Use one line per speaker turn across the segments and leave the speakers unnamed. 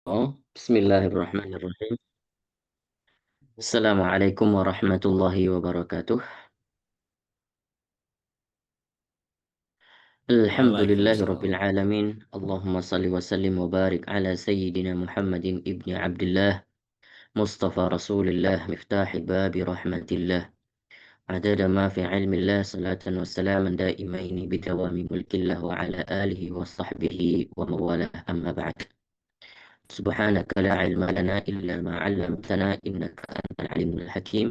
Oh, bismillahirrahmanirrahim. Assalamualaikum warahmatullahi wabarakatuh. Alhamdulillahi rabbil
Waalaikumsalam.
alamin. Allahumma salli wa sallim wa barik ala sayyidina Muhammadin ibni Abdullah, Mustafa Rasulillah, miftahi babi rahmatillah. Adada ma fi ilmillah, salatan wa salaman daimaini bidawami mulkillah wa ala alihi wa sahbihi wa mawalah amma ba'd. سبحانك لا علم لنا إلا ما علمتنا إنك أنت العليم الحكيم.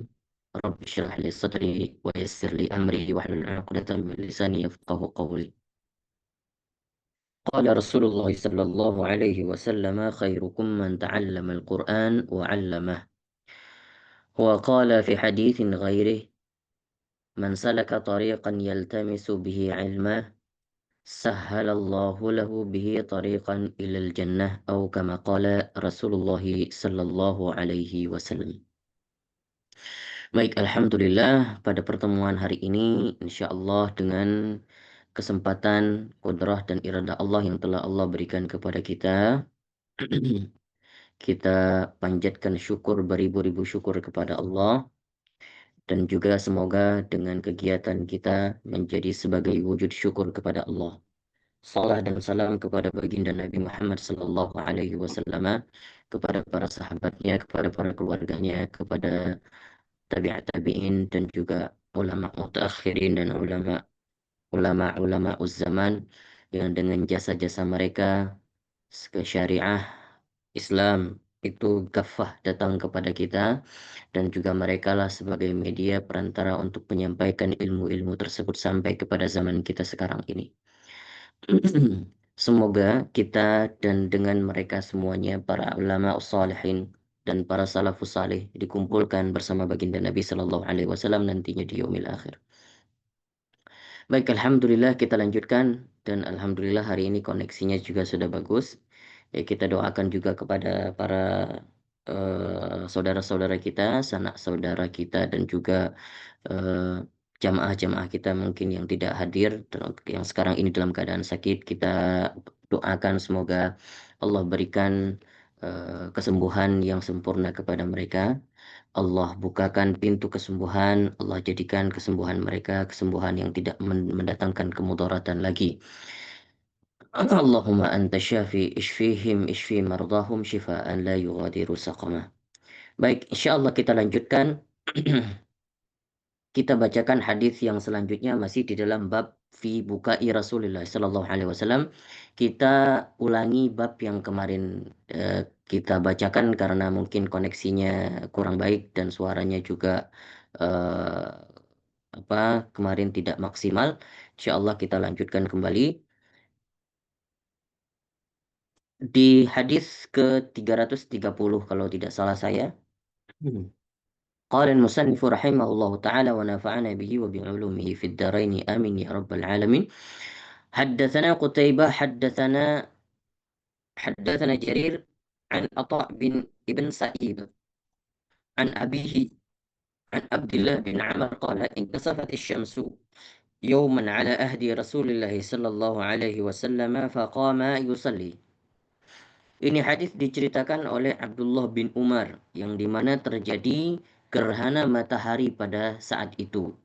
رب اشرح لي صدري ويسر لي أمري واحلل عقدة من لساني يفقه قولي. قال رسول الله صلى الله عليه وسلم: خيركم من تعلم القرآن وعلمه. وقال في حديث غيره: من سلك طريقا يلتمس به علما سهل الله له به طريقا إلى الجنة، أو كما قال رسول الله صلى الله عليه وسلم. Baik, Alhamdulillah pada pertemuan hari ini insya Allah dengan kesempatan, kudrah dan iradah Allah yang telah Allah berikan kepada kita, kita panjatkan syukur beribu-ribu syukur kepada Allah, dan juga semoga dengan kegiatan kita menjadi sebagai wujud syukur kepada Allah. Salam dan salam kepada baginda Nabi Muhammad sallallahu alaihi wasallam, kepada para sahabatnya, kepada para keluarganya, kepada tabi'at tabi'in dan juga ulama mutaakhirin dan ulama zaman yang dengan jasa-jasa mereka ke syariah Islam itu kafah datang kepada kita, dan juga mereka lah sebagai media perantara untuk menyampaikan ilmu-ilmu tersebut sampai kepada zaman kita sekarang ini. Semoga kita dan dengan mereka semuanya, para ulama salihin dan para salafus salih, dikumpulkan bersama baginda Nabi Sallallahu Alaihi Wasallam nantinya di yaumil akhir. Baik, Alhamdulillah kita lanjutkan, dan Alhamdulillah hari ini koneksinya juga sudah bagus. Ya, kita doakan juga kepada para saudara-saudara kita, sanak saudara kita, dan juga jamaah-jamaah kita mungkin yang tidak hadir, yang sekarang ini dalam keadaan sakit. Kita doakan semoga Allah berikan kesembuhan yang sempurna kepada mereka. Allah bukakan pintu kesembuhan, Allah jadikan kesembuhan mereka kesembuhan yang tidak mendatangkan kemudaratan lagi. Allahumma anta syafi ishfihim ishfi mardahum shifaan la yughadiru saqama. Baik, insyaallah kita lanjutkan. Kita bacakan hadis yang selanjutnya masih di dalam bab fi bukai Rasulullah sallallahu alaihi wasallam. Kita ulangi bab yang kemarin kita bacakan karena mungkin koneksinya kurang baik dan suaranya juga eh, kemarin tidak maksimal. Insyaallah kita lanjutkan kembali di hadis ke-330 kalau tidak salah saya. قال المصنف رحمه الله تعالى ونفعنا به وبعلومه في الدارين آمين يا رب العالمين. حدثنا قتيبة حدثنا جرير عن عطاء بن ابن سعيد عن أبيه عن عبد الله بن عمر قال: انكسفت الشمس يوما على أهدي رسول الله صلى الله عليه وسلم فقام يصلي. Ini hadis diceritakan oleh Abdullah bin Umar yang dimana terjadi gerhana matahari pada saat itu.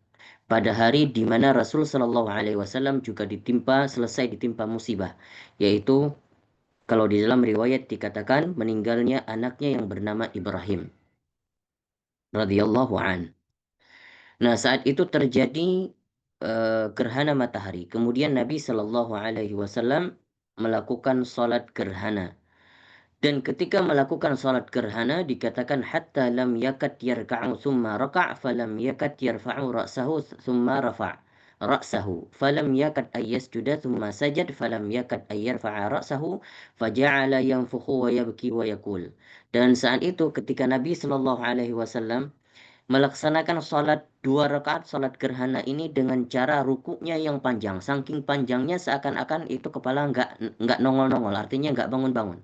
Pada hari di mana Rasul Shallallahu Alaihi Wasallam juga selesai ditimpa musibah, yaitu kalau di dalam riwayat dikatakan meninggalnya anaknya yang bernama Ibrahim radhiyallahu an. Nah, saat itu terjadi gerhana matahari. Kemudian Nabi Shallallahu Alaihi Wasallam melakukan sholat gerhana. Dan ketika melakukan salat gerhana dikatakan hatta lam yakad yarka'u thumma raka' falam yakad yarfa'u ra'sahu thumma rafa' ra'sahu falam yakad ayyasjuda thumma sajad falam yakad ayyarfa'a ra'sahu faja'ala yanfukhu wa yabki wa yakul. Dan saat itu ketika Nabi Shallallahu alaihi wasallam melaksanakan salat 2 rakaat salat gerhana ini dengan cara rukuknya yang panjang, saking panjangnya seakan-akan itu kepala nggak nongol-nongol, artinya nggak bangun-bangun.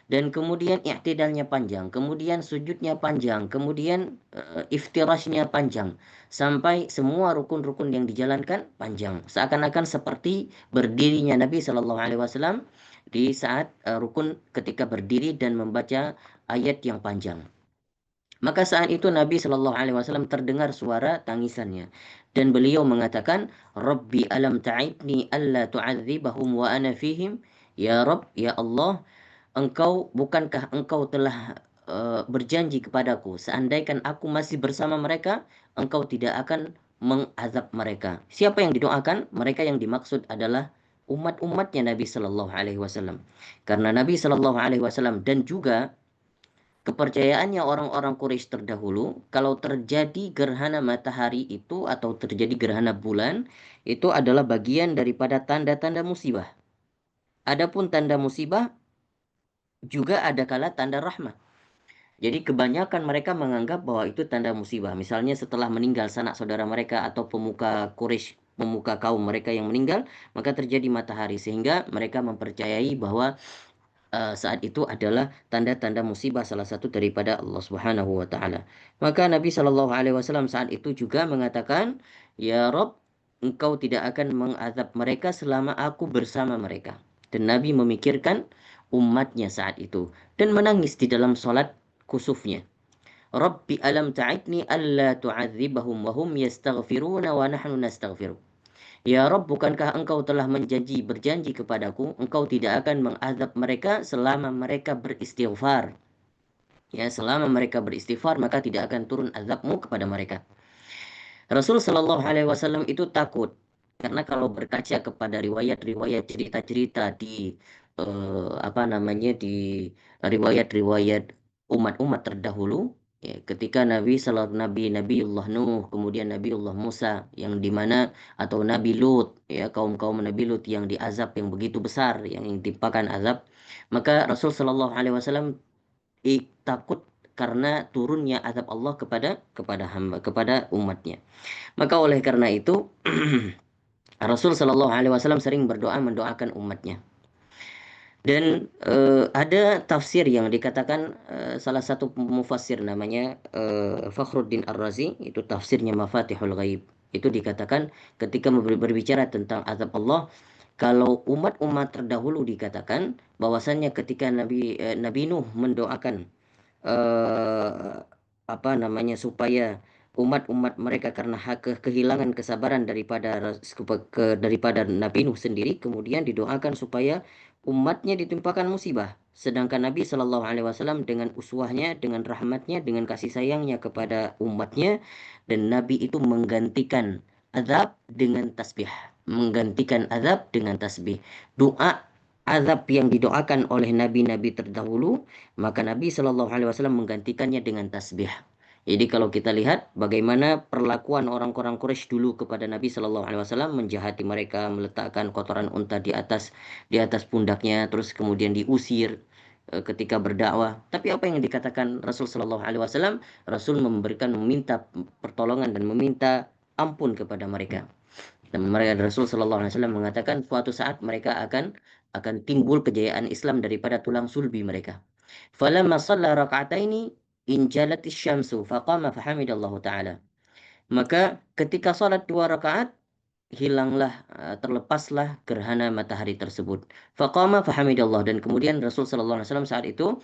Dan kemudian i'tidalnya panjang, kemudian sujudnya panjang, kemudian iftirashnya panjang, sampai semua rukun-rukun yang dijalankan panjang, seakan-akan seperti berdirinya Nabi Shallallahu Alaihi Wasallam di saat rukun ketika berdiri dan membaca ayat yang panjang. Maka saat itu Nabi Shallallahu Alaihi Wasallam terdengar suara tangisannya dan beliau mengatakan, Rabbi alam ta'ibni alla tu'adzibahum wa ana fihim. Ya Rabb, ya Allah, bukankah engkau telah berjanji kepadaku, seandainya aku masih bersama mereka, engkau tidak akan mengazab mereka. Siapa yang didoakan? Mereka yang dimaksud adalah umat-umatnya Nabi Shallallahu Alaihi Wasallam. Karena Nabi Shallallahu Alaihi Wasallam dan juga kepercayaannya orang-orang Quraisy terdahulu, kalau terjadi gerhana matahari itu atau terjadi gerhana bulan, itu adalah bagian daripada tanda-tanda musibah. Adapun tanda musibah juga ada kala tanda rahmat. Jadi kebanyakan mereka menganggap bahwa itu tanda musibah. Misalnya setelah meninggal sanak saudara mereka atau pemuka Quraisy, pemuka kaum mereka yang meninggal, maka terjadi matahari sehingga mereka mempercayai bahwa saat itu adalah tanda-tanda musibah salah satu daripada Allah Subhanahu wa taala. Maka Nabi Shallallahu alaihi wasallam saat itu juga mengatakan, "Ya Rob, engkau tidak akan mengazab mereka selama aku bersama mereka." Dan Nabi memikirkan umatnya saat itu dan menangis di dalam salat kusufnya. Rabbi alam ta'idni alla tu'adzibahum wa hum yastaghfiruna wa nahnu nastaghfiru. Ya Rob, bukankah engkau telah berjanji kepadaku, engkau tidak akan mengazab mereka selama mereka beristighfar. Ya, selama mereka beristighfar, maka tidak akan turun azabmu kepada mereka. Rasul Shallallahu Alaihi Wasallam itu takut karena kalau berkaca kepada riwayat-riwayat cerita-cerita di di riwayat-riwayat umat-umat terdahulu, ya, ketika Nabiullah Nuh, kemudian Nabiullah Musa yang dimana atau Nabi Lut, ya, kaum-kaum Nabi Lut yang diazab yang begitu besar, yang ditimpakan azab, maka Rasul Shallallahu Alaihi Wasallam takut karena turunnya azab Allah kepada umatnya. Maka oleh karena itu Rasul Shallallahu Alaihi Wasallam sering mendoakan umatnya. Dan ada tafsir yang dikatakan salah satu mufassir namanya Fakhruddin Ar-Razi, itu tafsirnya Mafatihul Ghaib. Itu dikatakan ketika berbicara tentang azab Allah, kalau umat-umat terdahulu dikatakan bahwasannya ketika Nabi Nuh mendoakan eh, supaya umat-umat mereka karena kehilangan kesabaran daripada Nabi Nuh sendiri, kemudian didoakan supaya umatnya ditimpakan musibah. Sedangkan Nabi Shallallahu Alaihi Wasallam dengan uswahnya, dengan rahmatnya, dengan kasih sayangnya kepada umatnya, dan Nabi itu menggantikan azab dengan tasbih, menggantikan azab dengan tasbih. Doa azab yang didoakan oleh nabi-nabi terdahulu, maka Nabi Shallallahu Alaihi Wasallam menggantikannya dengan tasbih. Jadi kalau kita lihat bagaimana perlakuan orang-orang Quraisy dulu kepada Nabi Shallallahu Alaihi Wasallam, menjahati mereka, meletakkan kotoran unta di atas pundaknya, terus kemudian diusir ketika berdakwah. Tapi apa yang dikatakan Rasul Shallallahu Alaihi Wasallam? Rasul meminta pertolongan dan meminta ampun kepada mereka. Dan Rasul Shallallahu Alaihi Wasallam mengatakan suatu saat mereka akan timbul kejayaan Islam daripada tulang sulbi mereka. Falamma shalla raka'ataini injalatis syamsu faqama fahamidallahu taala. Maka ketika salat 2 rakaat, terlepaslah gerhana matahari tersebut. Faqama fahamidallah, dan kemudian Rasul sallallahu alaihi wasallam saat itu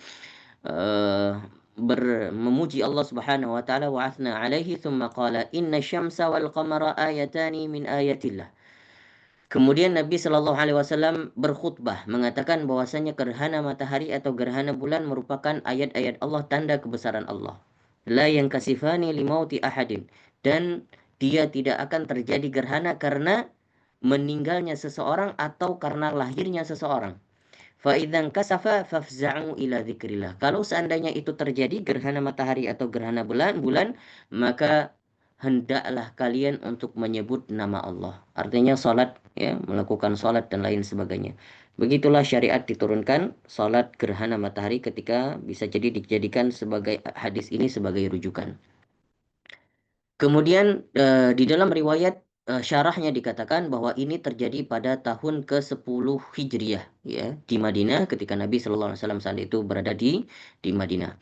uh, memuji Allah Subhanahu wa taala, wa athna alaihi thumma qala inna syamsa wal qamara ayatani min ayatillah. Kemudian Nabi Shallallahu Alaihi Wasallam berkhutbah mengatakan bahwasanya gerhana matahari atau gerhana bulan merupakan ayat-ayat Allah, tanda kebesaran Allah. La yang kasifani limauti ahadin, dan dia tidak akan terjadi gerhana karena meninggalnya seseorang atau karena lahirnya seseorang. Faidzan kasafa fafza'u ila dzikrillah. Kalau seandainya itu terjadi gerhana matahari atau gerhana bulan, maka hendaklah kalian untuk menyebut nama Allah. Artinya salat, ya, melakukan salat dan lain sebagainya. Begitulah syariat diturunkan salat gerhana matahari ketika bisa jadi dijadikan sebagai hadis ini sebagai rujukan. Kemudian di dalam riwayat syarahnya dikatakan bahwa ini terjadi pada tahun ke-10 Hijriah, ya, di Madinah ketika Nabi Shallallahu alaihi wasallam saat itu berada di Madinah.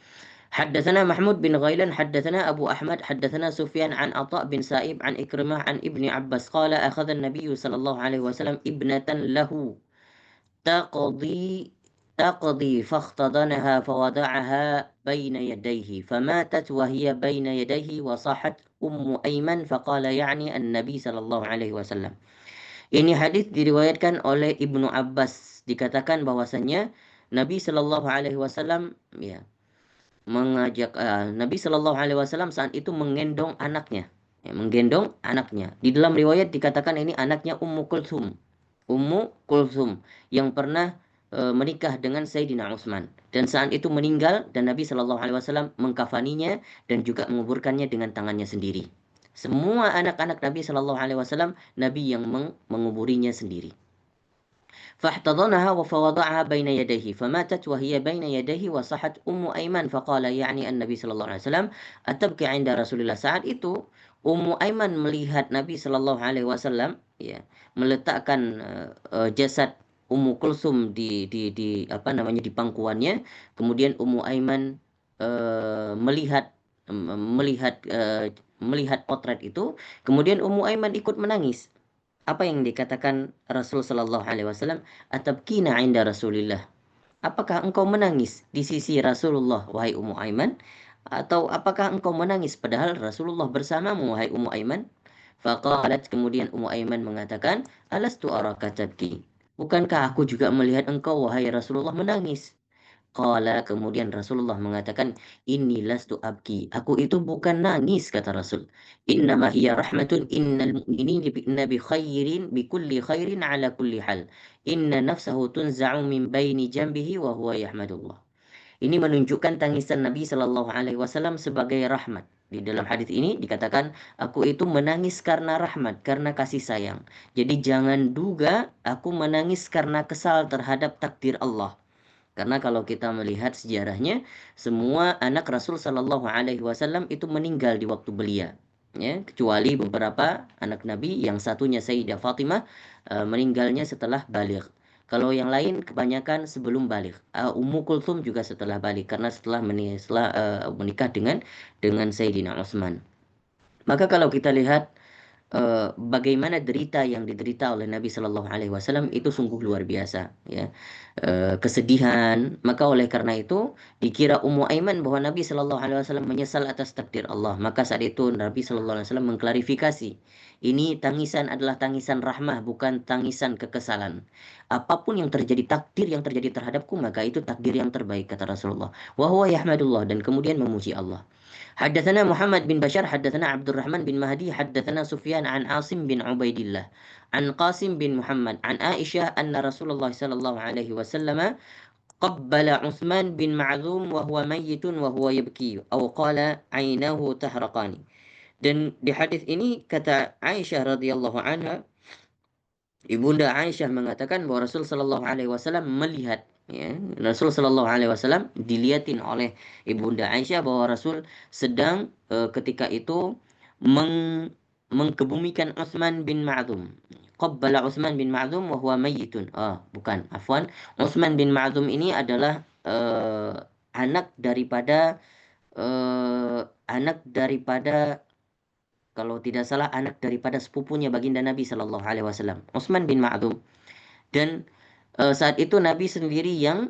حدثنا محمود بن غيلان حدثنا أبو أحمد حدثنا سفيان عن عطاء بن سائب عن إكرمة عن ابن عباس قال أخذ النبي صلى الله عليه وسلم ابنة له تقضي تقضي فاختضنها فوضعها بين يديه فماتت وهي بين يديه وصاحت أيمن فقال يعني النبي صلى الله عليه wasallam. Ini hadis diriwayatkan oleh Ibnu Abbas. Dikatakan bahwasanya Nabi Shallallahu Alaihi Wasallam ya Nabi Shallallahu Alaihi Wasallam saat itu menggendong anaknya, menggendong anaknya. Di dalam riwayat dikatakan ini anaknya Ummu Kulthum yang pernah menikah dengan Sayyidina Utsman dan saat itu meninggal dan Nabi Shallallahu Alaihi Wasallam mengkafaninya dan juga menguburkannya dengan tangannya sendiri. Semua anak-anak Nabi Shallallahu Alaihi Wasallam Nabi yang menguburinya sendiri. فاحتضنها وفوضعها بين يديه فماتت وهي بين يديه وصحت أيمن فقال يعني النبي sallallahu alaihi wasallam atabki 'inda Rasulillah. Saat itu Aiman melihat Nabi sallallahu alaihi wasallam ya meletakkan jasad Kulsum di apa namanya di pangkuannya, kemudian Aiman melihat melihat potret itu, kemudian Aiman ikut menangis. Apa yang dikatakan Rasul sallallahu alaihi wasallam, "Atabkina 'inda Rasulillah?" Apakah engkau menangis di sisi Rasulullah wahai Aiman? Atau apakah engkau menangis padahal Rasulullah bersamamu wahai Aiman? Faqalat, kemudian Aiman mengatakan, "Alastu araka tabki?" Bukankah aku juga melihat engkau wahai Rasulullah menangis? Qala, kemudian Rasulullah mengatakan, "Inni lastu abki." Aku itu bukan nangis, kata Rasul. "Innama hiya rahmatun innal mu'minina bi khairin bi kulli khairin ala kulli hal. Inna nafsahu tunza'u min baini jambihi wa huwa yahmadullah." Ini menunjukkan tangisan Nabi Shallallahu Alaihi Wasallam sebagai rahmat. Di dalam hadis ini dikatakan, aku itu menangis karena rahmat, karena kasih sayang. Jadi jangan duga aku menangis karena kesal terhadap takdir Allah. Karena kalau kita melihat sejarahnya, semua anak Rasul Shallallahu Alaihi Wasallam itu meninggal di waktu belia, ya, kecuali beberapa anak Nabi, yang satunya Sayyidah Fatimah meninggalnya setelah baligh. Kalau yang lain kebanyakan sebelum baligh. Ummu Kulthum juga setelah baligh karena setelah menikah dengan Sayyidina Utsman. Maka kalau kita lihat bagaimana derita yang diderita oleh Nabi Shallallahu Alaihi Wasallam itu sungguh luar biasa, ya. Kesedihan. Maka oleh karena itu dikira Aiman bahwa Nabi Shallallahu Alaihi Wasallam menyesal atas takdir Allah. Maka saat itu Nabi Shallallahu Alaihi Wasallam mengklarifikasi, ini tangisan adalah tangisan rahmah, bukan tangisan kekesalan. Apapun yang terjadi, takdir yang terjadi terhadapku, maka itu takdir yang terbaik, kata Rasulullah. Wa huwa yahmadullah, dan kemudian memuji Allah. حدثنا محمد بن بشار حدثنا عبد الرحمن بن مهدي حدثنا سفيان عن عاصم بن عبيد الله عن قاسم بن محمد عن عائشة أن رسول الله صلى الله عليه وسلم قبل عثمان بن معذوم وهو ميت وهو يبكي أو قال عيناه تحرقان. Dan di hadis ini kata Aisyah radhiyallahu anha, Ibunda Aisyah mengatakan bahwa Rasul Shallallahu Alaihi Wasallam melihat, ya, Rasul Shallallahu Alaihi Wasallam dilihatin oleh Ibunda Aisyah bahwa Rasul sedang ketika itu mengkebumikan Utsman bin Ma'dum. Qabbala Utsman bin Ma'dum wa huwa mayyitun. Bukan, afwan. Utsman bin Ma'dum ini adalah anak daripada kalau tidak salah anak daripada sepupunya baginda Nabi Shallallahu Alaihi Wasallam, Utsman bin Ma'dum. Dan saat itu Nabi sendiri yang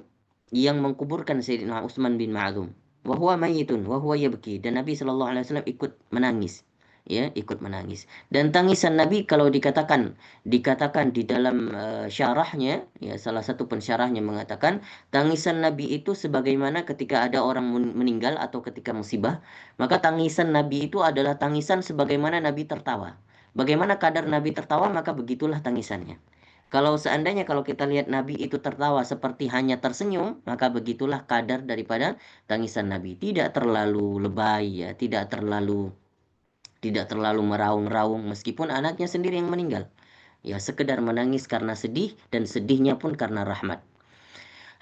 mengkuburkan Sayyidina Utsman bin Ma'dum. Wa huwa mayyitun wa huwa yabki, dan Nabi Shallallahu Alaihi Wasallam ikut menangis. Ya, ikut menangis. Dan tangisan Nabi kalau dikatakan di dalam syarahnya, ya, salah satu pensyarahnya mengatakan tangisan Nabi itu sebagaimana ketika ada orang meninggal atau ketika musibah, maka tangisan Nabi itu adalah tangisan sebagaimana Nabi tertawa. Bagaimana kadar Nabi tertawa, maka begitulah tangisannya. Kalau seandainya kalau kita lihat Nabi itu tertawa seperti hanya tersenyum, maka begitulah kadar daripada tangisan Nabi. Tidak terlalu lebay, ya, tidak terlalu meraung-raung meskipun anaknya sendiri yang meninggal. Ya, sekedar menangis karena sedih, dan sedihnya pun karena rahmat.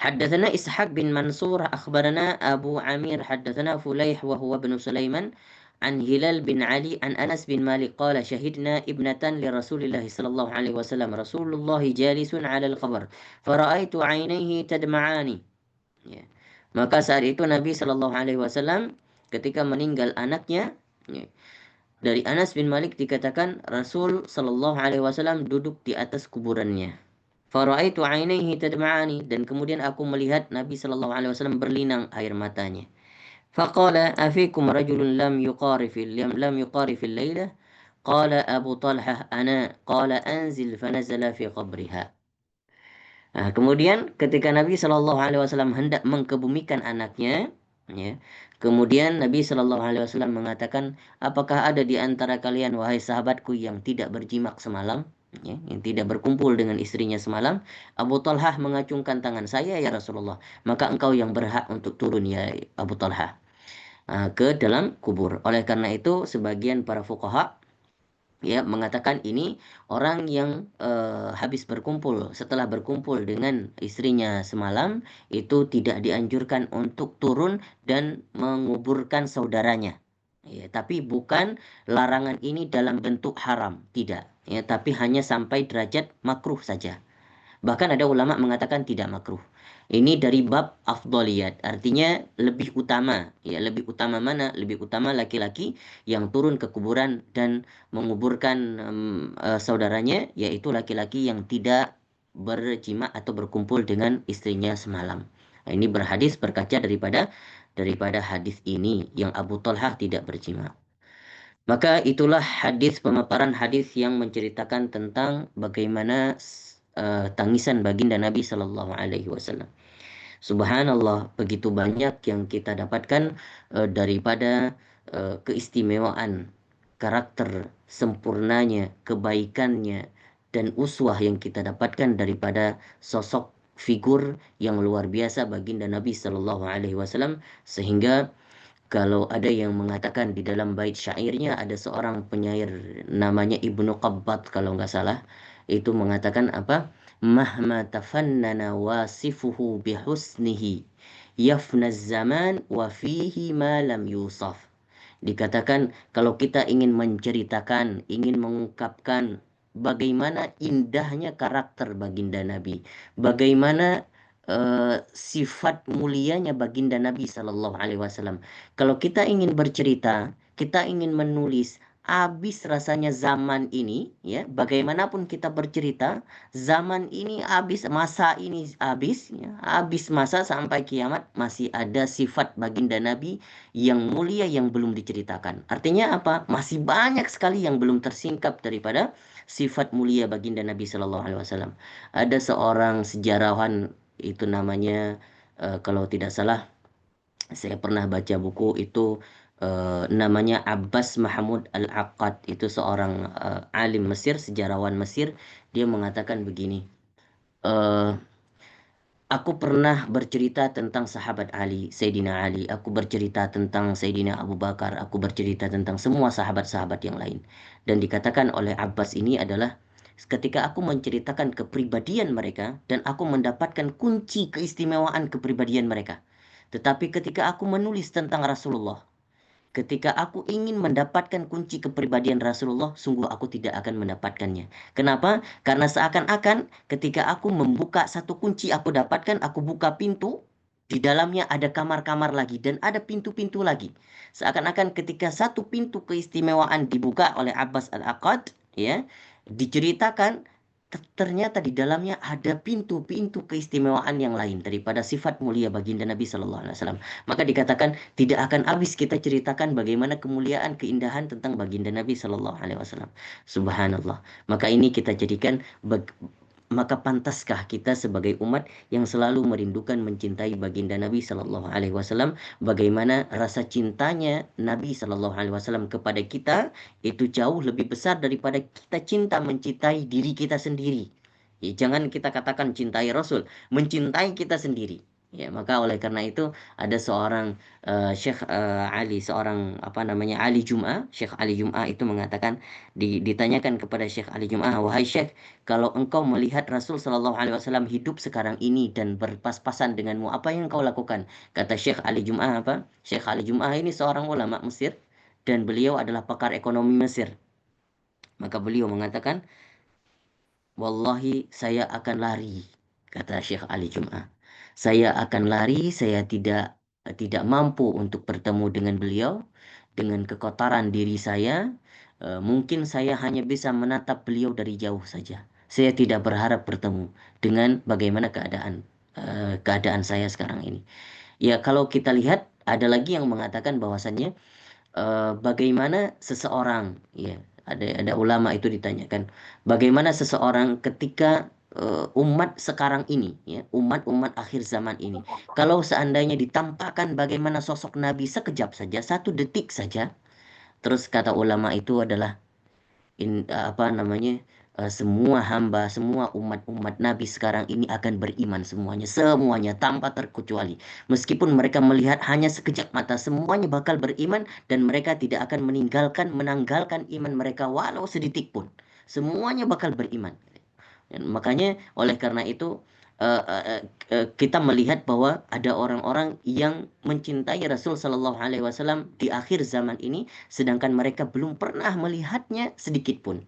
حدثنا إسحاق بن منصور أخبرنا أبو عمير حدثنا فليح وهو ابن سليمان عن هلال بن علي عن أنس بن مالك قال شهدنا ابنة لرسول الله صلى الله عليه وسلم رسول الله جالس على القبر فرأيت عينيه تدمعان. Ya. Maka saat itu Nabi Shallallahu Alaihi Wasallam ketika meninggal anaknya, ya, dari Anas bin Malik dikatakan Rasul Shallallahu Alaihi Wasallam duduk di atas kuburannya. Faraitu 'ainaihi tadma'ani, dan kemudian aku melihat Nabi sallallahu alaihi wasallam berlinang air matanya. Faqala afikum rajulun lam yuqari fil lailah? Qala Abu Talhah ana. Qala anzil fanazala fi qabriha. Nah, kemudian ketika Nabi Shallallahu Alaihi Wasallam hendak mengkebumikan anaknya, ya, kemudian Nabi Shallallahu Alaihi Wasallam mengatakan, apakah ada di antara kalian, wahai sahabatku, yang tidak berjimak semalam, ya, yang tidak berkumpul dengan istrinya semalam? Abu Talhah mengacungkan tangan, saya ya Rasulullah. Maka engkau yang berhak untuk turun ya Abu Talhah, ke dalam kubur. Oleh karena itu, sebagian para fuqaha ya mengatakan ini orang yang habis berkumpul, setelah berkumpul dengan istrinya semalam, itu tidak dianjurkan untuk turun dan menguburkan saudaranya, ya, tapi bukan larangan ini dalam bentuk haram, tidak, ya, tapi hanya sampai derajat makruh saja. Bahkan ada ulama mengatakan tidak makruh. Ini dari bab afdoliyat, artinya lebih utama. Ya, lebih utama mana? Lebih utama laki-laki yang turun ke kuburan dan menguburkan saudaranya, yaitu laki-laki yang tidak berjima atau berkumpul dengan istrinya semalam. Nah, ini berhadis berkaca daripada hadis ini yang Abu Talhah tidak berjima. Maka itulah pemaparan hadis yang menceritakan tentang bagaimana tangisan baginda Nabi Sallallahu Alaihi Wasallam. Subhanallah, begitu banyak yang kita dapatkan daripada keistimewaan karakter, sempurnanya, kebaikannya, dan uswah yang kita dapatkan daripada sosok figur yang luar biasa baginda Nabi Sallallahu Alaihi Wasallam, sehingga kalau ada yang mengatakan di dalam bait syairnya, ada seorang penyair namanya Ibnu Qabbat kalau nggak salah, itu mengatakan apa? Mahma tafannana wasifuhu bihusnihi yafna zaman wa fihi ma lam yusaf. Dikatakan kalau kita ingin menceritakan, ingin mengungkapkan bagaimana indahnya karakter baginda Nabi, bagaimana sifat mulianya baginda Nabi Sallallahu Alaihi Wasallam. Kalau kita ingin bercerita, kita ingin menulis, habis rasanya zaman ini, ya, bagaimanapun kita bercerita, zaman ini habis, masa ini habis, ya, habis masa sampai kiamat masih ada sifat baginda Nabi yang mulia yang belum diceritakan. Artinya apa? Masih banyak sekali yang belum tersingkap daripada sifat mulia baginda Nabi Sallallahu Alaihi Wasallam. Ada seorang sejarawan, itu namanya kalau tidak salah saya pernah baca buku itu, namanya Abbas Mahmud Al-Aqad, itu seorang alim Mesir, sejarawan Mesir. Dia mengatakan begini, eh, aku pernah bercerita tentang sahabat Ali, Sayyidina Ali. Aku bercerita tentang Sayyidina Abu Bakar. Aku bercerita tentang semua sahabat-sahabat yang lain. Dan dikatakan oleh Abbas ini adalah ketika aku menceritakan kepribadian mereka dan aku mendapatkan kunci keistimewaan kepribadian mereka. Tetapi ketika aku menulis tentang Rasulullah, ketika aku ingin mendapatkan kunci kepribadian Rasulullah, sungguh aku tidak akan mendapatkannya. Kenapa? Karena seakan-akan ketika aku membuka satu kunci aku dapatkan, aku buka pintu, di dalamnya ada kamar-kamar lagi dan ada pintu-pintu lagi. Seakan-akan ketika satu pintu keistimewaan dibuka oleh Abbas Al-Aqad, ya, diceritakan ternyata di dalamnya ada pintu-pintu keistimewaan yang lain daripada sifat mulia baginda Nabi Sallallahu Alaihi Wasallam. Maka dikatakan tidak akan habis kita ceritakan bagaimana kemuliaan, keindahan tentang baginda Nabi Sallallahu Alaihi Wasallam. Subhanallah. Maka ini kita jadikan maka pantaskah kita sebagai umat yang selalu merindukan mencintai baginda Nabi Sallallahu Alaihi Wasallam, bagaimana rasa cintanya Nabi Sallallahu Alaihi Wasallam kepada kita itu jauh lebih besar daripada kita cinta mencintai diri kita sendiri. Ya, jangan kita katakan cintai Rasul, mencintai kita sendiri. Ya, maka oleh karena itu ada seorang Syekh Ali, seorang apa namanya Ali Jum'ah, Syekh Ali Jum'ah itu mengatakan, ditanyakan kepada Syekh Ali Jum'ah, wahai Syekh, kalau engkau melihat Rasul Shallallahu Alaihi Wasallam hidup sekarang ini dan berpas-pasan denganmu, apa yang engkau lakukan? Kata Syekh Ali Jum'ah apa? Syekh Ali Jum'ah ini seorang ulama Mesir dan beliau adalah pakar ekonomi Mesir. Maka beliau mengatakan, wallahi saya akan lari, kata Syekh Ali Jum'ah. Saya akan lari, saya tidak mampu untuk bertemu dengan beliau, dengan kekotoran diri saya. Mungkin saya hanya bisa menatap beliau dari jauh saja. Saya tidak berharap bertemu dengan bagaimana keadaan saya sekarang ini. Ya, kalau kita lihat ada lagi yang mengatakan bahwasannya bagaimana seseorang, ya, ada ulama itu ditanyakan bagaimana seseorang ketika umat sekarang ini, ya, umat akhir zaman ini, kalau seandainya ditampakkan bagaimana sosok Nabi sekejap saja, 1 detik saja, terus kata ulama itu adalah apa namanya, semua hamba, semua umat Nabi sekarang ini akan beriman semuanya, semuanya tanpa terkecuali. Meskipun mereka melihat hanya sekejap mata, semuanya bakal beriman dan mereka tidak akan menanggalkan iman mereka walau sedetik pun. Semuanya bakal beriman. Dan makanya oleh karena itu kita melihat bahwa ada orang-orang yang mencintai Rasul Shallallahu Alaihi Wasallam di akhir zaman ini, sedangkan mereka belum pernah melihatnya sedikit pun.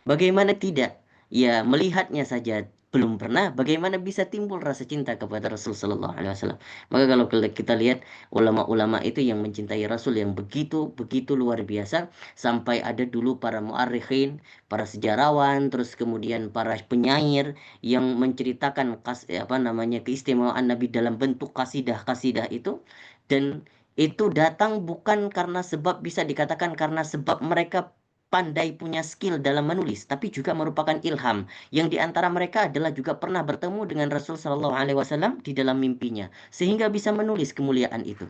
Bagaimana tidak? Ya, melihatnya saja belum pernah. Bagaimana bisa timbul rasa cinta kepada Rasul Sallallahu Alaihi Wasallam? Maka kalau kita lihat ulama-ulama itu yang mencintai Rasul yang begitu begitu luar biasa, sampai ada dulu para muarikhin, para sejarawan, terus kemudian para penyair yang menceritakan apa namanya, keistimewaan Nabi dalam bentuk kasidah-kasidah itu, dan itu datang bukan karena sebab, bisa dikatakan karena sebab mereka pandai punya skill dalam menulis, tapi juga merupakan ilham. Yang di antara mereka adalah juga pernah bertemu dengan Rasul Shallallahu Alaihi Wasallam di dalam mimpinya, sehingga bisa menulis kemuliaan itu.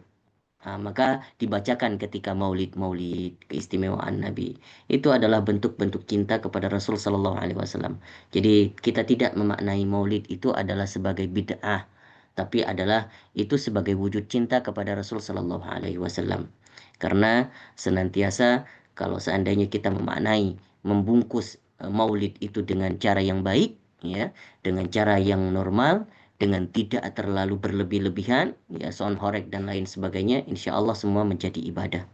Maka dibacakan ketika maulid-maulid keistimewaan Nabi. Itu adalah bentuk-bentuk cinta kepada Rasul Shallallahu Alaihi Wasallam. Jadi kita tidak memaknai maulid itu adalah sebagai bid'ah, tapi adalah itu sebagai wujud cinta kepada Rasul Shallallahu Alaihi Wasallam. Karena senantiasa kalau seandainya kita memaknai, membungkus maulid itu dengan cara yang baik, ya, dengan cara yang normal, dengan tidak terlalu berlebih-lebihan, ya, sound horeg dan lain sebagainya, insya Allah semua menjadi ibadah.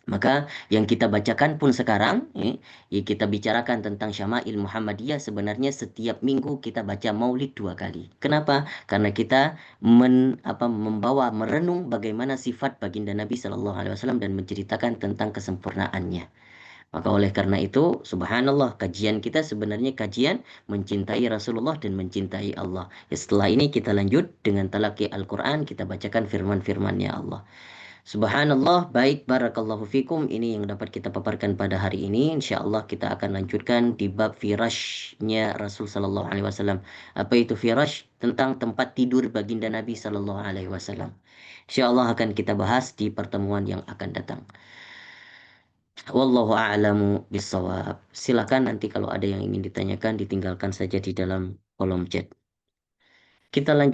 Maka yang kita bacakan pun sekarang, ya, kita bicarakan tentang Syama'il Muhammadiyah, sebenarnya setiap minggu kita baca maulid 2 kali. Kenapa? Karena kita membawa merenung bagaimana sifat baginda Nabi Shallallahu Alaihi Wasallam dan menceritakan tentang kesempurnaannya. Maka oleh karena itu, subhanallah, kajian kita sebenarnya kajian mencintai Rasulullah dan mencintai Allah. Ya, setelah ini kita lanjut dengan talaki Al-Quran, kita bacakan firman-firmannya Allah. Subhanallah, baik, barakallahu fikum. Ini yang dapat kita paparkan pada hari ini. Insya Allah kita akan lanjutkan di bab firashnya Rasul Sallallahu Alaihi Wasallam. Apa itu firash? Tentang tempat tidur baginda Nabi Sallallahu Alaihi Wasallam. Insya Allah akan kita bahas di pertemuan yang akan datang. Wallahu a'lamu bissawab. Silakan nanti kalau ada yang ingin ditanyakan, ditinggalkan saja di dalam kolom chat. Kita lanjut.